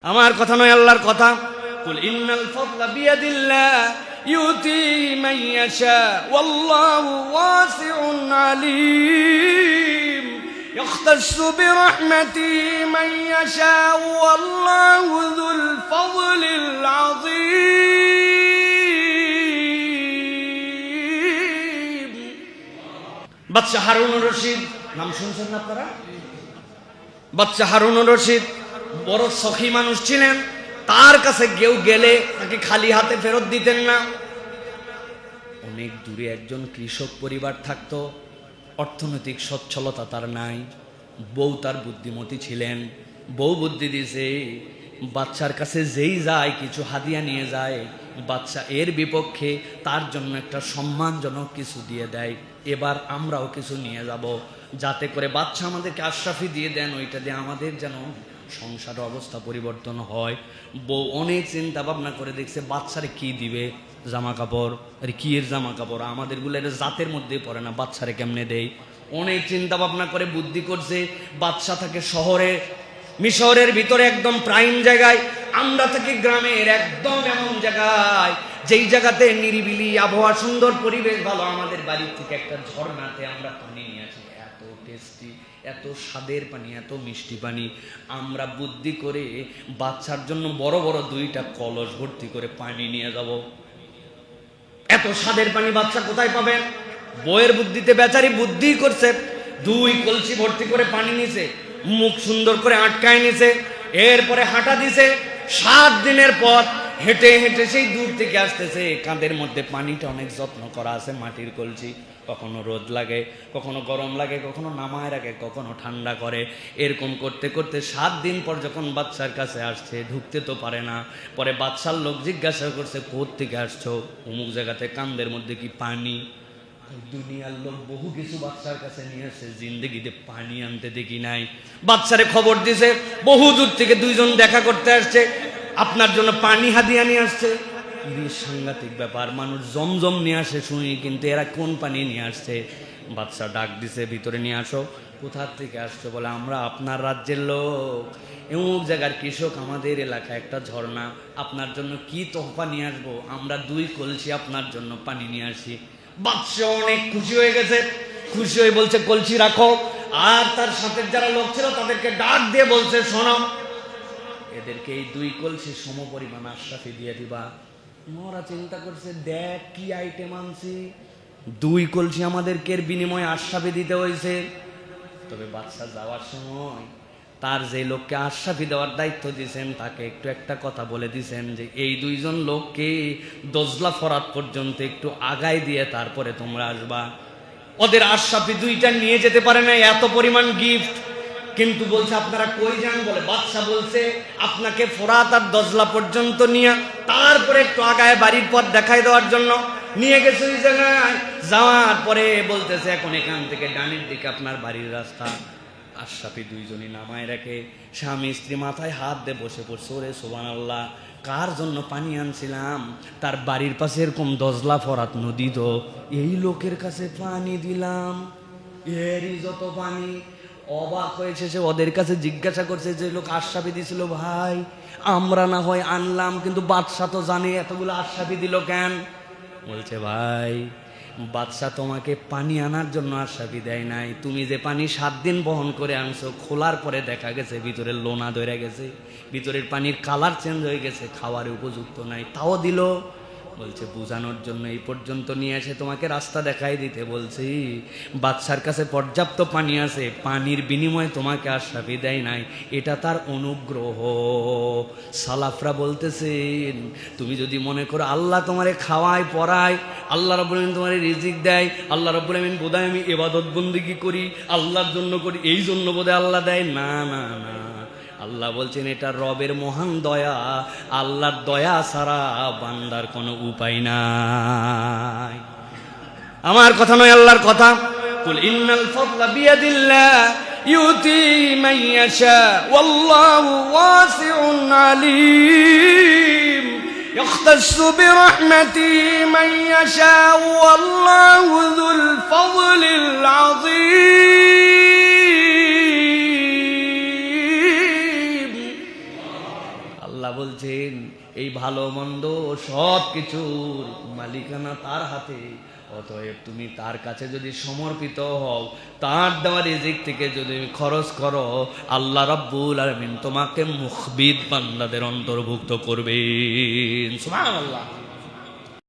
আমার কথা নয়, আল্লাহর কথা। কুল ইন্নাল ফাদলা বিয়াদিল্লাহ ইউতি মান ইয়াশা ওয়াল্লাহু ওয়াসিউন আলীম ইয়াখতাসু বিরহমাতিহি মান ইয়াশা ওয়াল্লাহু যুল ফাদলিল আযীম। বাদশা হারুনুর রশিদ নাম শুনছেন না আপনারা? বাদশা হারুনুর রশিদ বড় সখী মানুষ ছিলেন। তার কাছে কেউ গেলে তাকে খালি হাতে ফেরত দিতেন না। অনেক দূরে একজন কৃষক পরিবার থাকতো, অর্থনৈতিক সচ্ছলতা তার নাই। বউ তার বুদ্ধিমতী ছিলেন, বউ বুদ্ধি দিছে, বাচ্চার কাছে যেই যায় কিছু হাদিয়া নিয়ে যায়, বাচ্চা এর বিপক্ষে তার জন্য একটা সম্মানজনক কিছু দিয়ে দেয়। এবার আমরাও কিছু নিয়ে যাব, যাতে করে বাচ্চা আমাদেরকে আশরাফি দিয়ে দেন, ওইটা দিয়ে আমাদের যেন সংসারের অবস্থা পরিবর্তন হয়। বউ অনেক চিন্তা ভাবনা করে দেখছে বাচ্চারে কি দিবে, জামা কাপড়, আরে কি এর জামা কাপড়, আমাদেরগুলো এটা জাতের মধ্যে পড়ে না, বাচ্চারে কেমনে দেই। অনেক চিন্তা ভাবনা করে বুদ্ধি করছে, বাচ্চা থাকে শহরে, মিশরের ভিতরে একদম প্রাইম জায়গায়, আমরা থাকি গ্রামের একদম এমন জায়গায় যেই জায়গাতে নিরিবিলি আবহাওয়া, সুন্দর পরিবেশ ভালো। আমাদের বাড়ির থেকে একটা ঝর্ণাতে আমরা পানি নিয়ে আসি, এত টেস্টি, এত স্বাদের পানি, এত মিষ্টি পানি। আমরা বুদ্ধি করে বাচ্চার জন্য বড় বড় 2টা কলস ভর্তি করে পানি নিয়ে যাব। এত স্বাদের পানি বাচ্চা কোথায় পাবেন? বইয়ের বুদ্ধিতে বেচারি বুদ্ধি করছে, 2 কলসি ভর্তি করে পানি নিছে, মুখ সুন্দর করে আটকায় নিছে, এরপরে হাঁটা দিছে। 7 দিনের পর হেঁটে হেঁটে সেই দূর থেকে আসতেছে, কাঁধের মধ্যে পানিটা অনেক যত্ন করা আছে, মাটির কলসি, কখনো রোদ লাগে, কখনো গরম লাগে, কখনো নামায় রাখে, কখনো ঠান্ডা করে। এরকম করতে করতে 7 দিন পর যখন বাচ্চার কাছে আসছে, ঢুকতে তো পারে না। পরে বাচ্চার লোক জিজ্ঞাসা করছে, কোত্থেকে আসছো? অমুক জায়গাতে, কান্দের মধ্যে কি পানি? দুনিয়ার লোক বহু কিছু বাচ্চার কাছে নিয়ে আসে, জিন্দগিতে পানি আনতে দেখি নাই। বাচ্চারে খবর দিছে, বহু দূর থেকে 2 জন দেখা করতে আসছে, আপনার জন্য পানি হাদিয়া নিয়ে আসছে। সাংঘাতিক ব্যাপার, মানুষ জমজম নিয়ে আসে শুনি, কিন্তু এরা কোন পানি নিয়ে আসছে? বাচ্চা ডাক দিছে, ভিতরে নিয়ে আসো। কোথা থেকে আসছো? বলে আমরা আপনার রাজ্যের লোক, এমুক জায়গার কৃষক, আমাদের এলাকায় একটা ঝর্ণা, আপনার জন্য কি তোহফা নিয়ে আসবো? আমরা 2 কলসি আপনার জন্য পানি নিয়ে আসি। বাচ্চা অনেক খুশি হয়ে গেছে, খুশি হয়ে বলছে কলসি রাখো। আর তার সাথে যারা লোক ছিল তাদেরকে ডাক দিয়ে বলছে, শোনো, এদেরকে এই 2 কলসি সম পরিমাণ আশরাফি দিয়ে দিবা। ওরা চিন্তা করছে, দেখ কি আইটেম আনছি, 2 কলসি আমাদেরকে এর বিনিময়ে আশরাফি দিতে হয়েছে। তবে বাদশা যাওয়ার সময় তার যে লোককে আশরাফি দেওয়ার দায়িত্ব দিয়েছেন তাকে একটু একটা কথা বলে দিয়েছেন যে এই 2 জন লোককে দজলা ফরাত পর্যন্ত একটু আগায় দিয়ে তারপরে তোমরা আসবা। ওদের আশরাফি 2টা নিয়ে যেতে পারে না, এত পরিমাণ গিফট। কিন্তু বলছে আপনারা কই যান? বলে বাদশা বলছে আপনাকে ফোরাত আর দজলা পর্যন্ত নিয়ে তারপরে একটু আগায় বাড়ির পথ দেখাই দেওয়ার জন্য নিয়ে গেছে। ওই জায়গায় যাওয়ার পরে বলতেছে এখন এখান থেকে ডানের দিকে আপনার বাড়ির রাস্তা। আশরাফি 2 জনই নামায় রেখে স্বামী স্ত্রী মাথায় হাত দিয়ে বসে পড়ছে, ওরে সুবহানাল্লাহ, কার জন্য পানি আনছিলাম? তার বাড়ির পাশে এরকম দজলা ফরাত নদী, তো এই লোকের কাছে পানি দিলাম, এরই যত পানি। অবাক হয়েছে সে, ওদের কাছে জিজ্ঞাসা করছে যে লোক আশরাফি দিছিল, ভাই আমরা না হয় আনলাম, কিন্তু বাদশা তো জানে এতগুলো আশরাফি দিল কেন? বলছে ভাই, বাদশা তোমাকে পানি আনার জন্য আশরাফি দেয় নাই, তুমি যে পানি 7 দিন বহন করে আনছো, খোলার পরে দেখা গেছে ভিতরে লোনা ধরে গেছে, ভিতরের পানির কালার চেঞ্জ হয়ে গেছে, খাওয়ার উপযুক্ত নাই, তাও দিল। বলছে বোঝানোর জন্য এই পর্যন্ত নিয়ে এসে তোমাকে রাস্তা দেখাই দিতে বলছি। বাদশার কাছে পর্যাপ্ত পানি আছে, পানির বিনিময়ে তোমাকে আশরাফি দেয় নাই, এটা তার অনুগ্রহ। সালাফরা বলতেছেন তুমি যদি মনে করো আল্লাহ তোমারে খাওয়ায় পড়ায়, আল্লাহ রাব্বুল আমিন তোমারে রিজিক দেয়, আল্লাহ রাব্বুল আমিন বোধহয় আমি ইবাদত বন্দেগী করি, আল্লাহর জন্য করি, এই জন্য বোধহয় আল্লাহ দেয়, না না না। আল্লাহ বলছেন এটা রবের মহান দয়া, আল্লাহর দয়া ছাড়া বান্দার কোনো উপায় নাই। আমার কথা নয়, আল্লাহর কথা। কুল ইন্নাল ফাদলা বিয়াদিল্লাহ ইউতি মান ইয়াশা ওয়াল্লাহু ওয়াসিউন আলীম ইয়াখতাসু বিরহমাতিহি মান ইয়াশা ওয়াল্লাহু যুল ফাদলিল আযীম। আল্লাহ বলছেন এই ভালো মন্দ সব কিছুর মালিকানা তার হাতে, অতএব তুমি তার কাছে যদি সমর্পিত হও, তার দেওয়া রিজিক থেকে যদি খরচ করো, আল্লাহ রাব্বুল আলামিন তোমাকে মুখবিত বান্দাদের অন্তর্ভুক্ত করবেন। সুবহানাল্লাহ।